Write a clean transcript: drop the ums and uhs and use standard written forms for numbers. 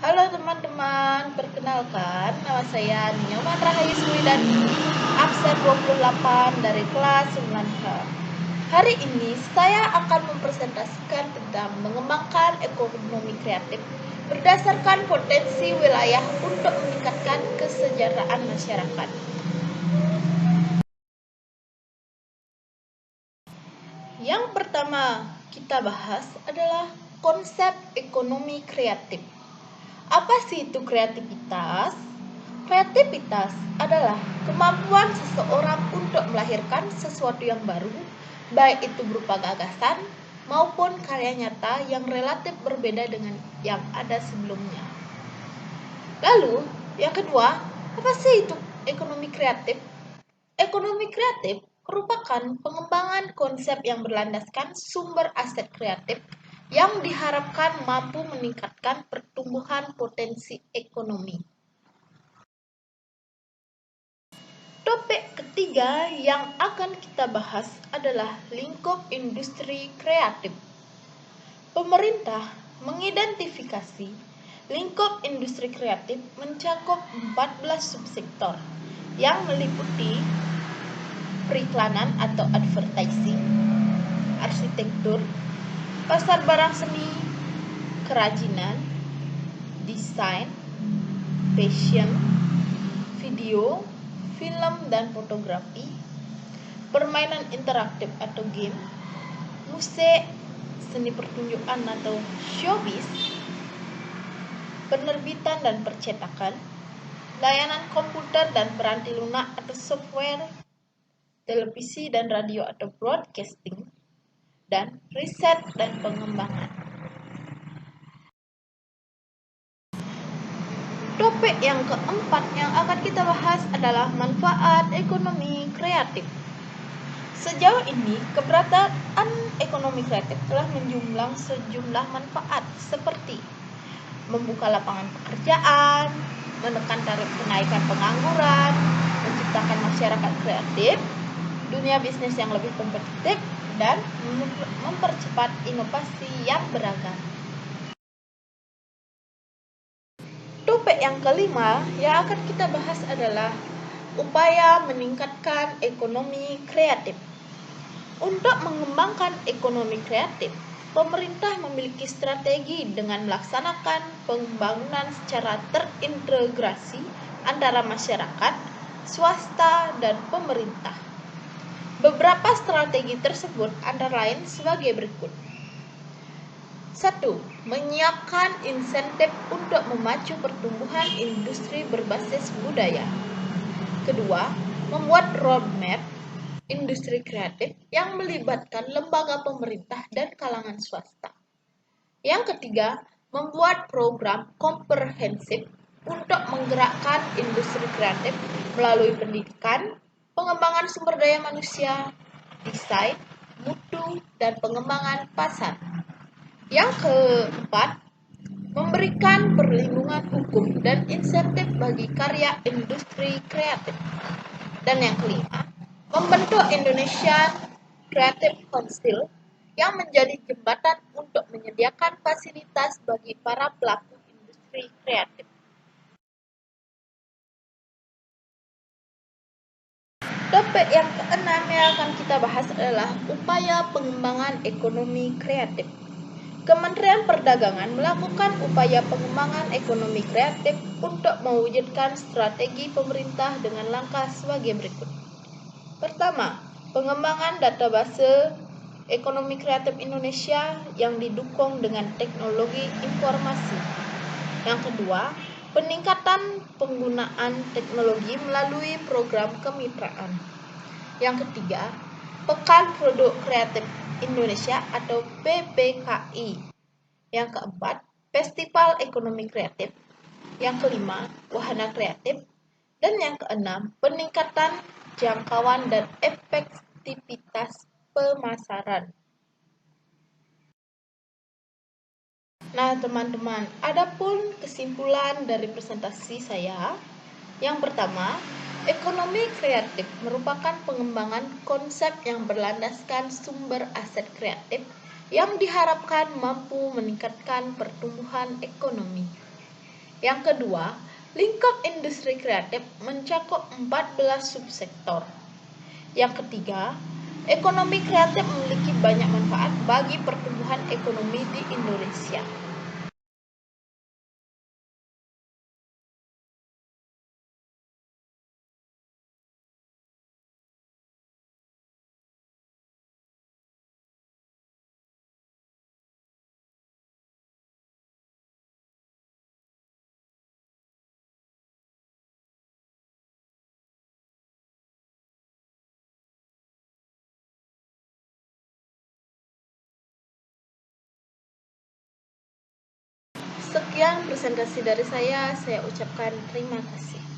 Halo teman-teman, perkenalkan nama saya Nyoman Rahayu Swidani, absen 28 dari kelas 9H. Hari ini saya akan mempresentasikan tentang mengembangkan ekonomi kreatif berdasarkan potensi wilayah untuk meningkatkan kesejahteraan masyarakat. Yang pertama kita bahas adalah konsep ekonomi kreatif. Apa sih itu kreativitas? Kreativitas adalah kemampuan seseorang untuk melahirkan sesuatu yang baru, baik itu berupa gagasan maupun karya nyata yang relatif berbeda dengan yang ada sebelumnya. Lalu, yang kedua, apa sih itu ekonomi kreatif? Ekonomi kreatif merupakan pengembangan konsep yang berlandaskan sumber aset kreatif yang diharapkan mampu meningkatkan pertumbuhan potensi ekonomi. Topik ketiga yang akan kita bahas adalah lingkup industri kreatif. Pemerintah mengidentifikasi lingkup industri kreatif mencakup 14 subsektor yang meliputi periklanan atau advertising, arsitektur, pasar barang seni, kerajinan, desain, fashion, video, film dan fotografi, permainan interaktif atau game, musik, seni pertunjukan atau showbiz, penerbitan dan percetakan, layanan komputer dan peranti lunak atau software, televisi dan radio atau broadcasting, dan riset dan pengembangan. Topik yang keempat yang akan kita bahas adalah manfaat ekonomi kreatif. Sejauh ini, keberadaan ekonomi kreatif telah menjulang sejumlah manfaat seperti membuka lapangan pekerjaan, menekan tarif kenaikan pengangguran, menciptakan masyarakat kreatif, dunia bisnis yang lebih kompetitif, dan mempercepat inovasi yang beragam. Topik yang kelima yang akan kita bahas adalah upaya meningkatkan ekonomi kreatif. Untuk mengembangkan ekonomi kreatif, pemerintah memiliki strategi dengan melaksanakan pembangunan secara terintegrasi antara masyarakat, swasta, dan pemerintah. Beberapa strategi tersebut antara lain sebagai berikut. 1. Menyiapkan insentif untuk memacu pertumbuhan industri berbasis budaya. Kedua, membuat roadmap industri kreatif yang melibatkan lembaga pemerintah dan kalangan swasta. Yang ketiga, membuat program komprehensif untuk menggerakkan industri kreatif melalui pendidikan, pengembangan sumber daya manusia, desain, mutu, dan pengembangan pasar. Yang keempat, memberikan perlindungan hukum dan insentif bagi karya industri kreatif. Dan yang kelima, membentuk Indonesia Creative Council yang menjadi jembatan untuk menyediakan fasilitas bagi para pelaku industri kreatif. Topik yang keenam yang akan kita bahas adalah upaya pengembangan ekonomi kreatif. Kementerian Perdagangan melakukan upaya pengembangan ekonomi kreatif untuk mewujudkan strategi pemerintah dengan langkah sebagai berikut. Pertama, pengembangan database ekonomi kreatif Indonesia yang didukung dengan teknologi informasi. Yang kedua, peningkatan penggunaan teknologi melalui program kemitraan. Yang ketiga, Pekan Produk Kreatif Indonesia atau PPKI. Yang keempat, Festival Ekonomi Kreatif. Yang kelima, Wahana Kreatif. Dan yang keenam, peningkatan jangkauan dan efektivitas pemasaran. Nah, teman-teman, adapun kesimpulan dari presentasi saya. Yang pertama, ekonomi kreatif merupakan pengembangan konsep yang berlandaskan sumber aset kreatif yang diharapkan mampu meningkatkan pertumbuhan ekonomi. Yang kedua, lingkup industri kreatif mencakup 14 subsektor. Yang ketiga, ekonomi kreatif memiliki banyak manfaat bagi pertumbuhan ekonomi di Indonesia. Sekian presentasi dari saya ucapkan terima kasih.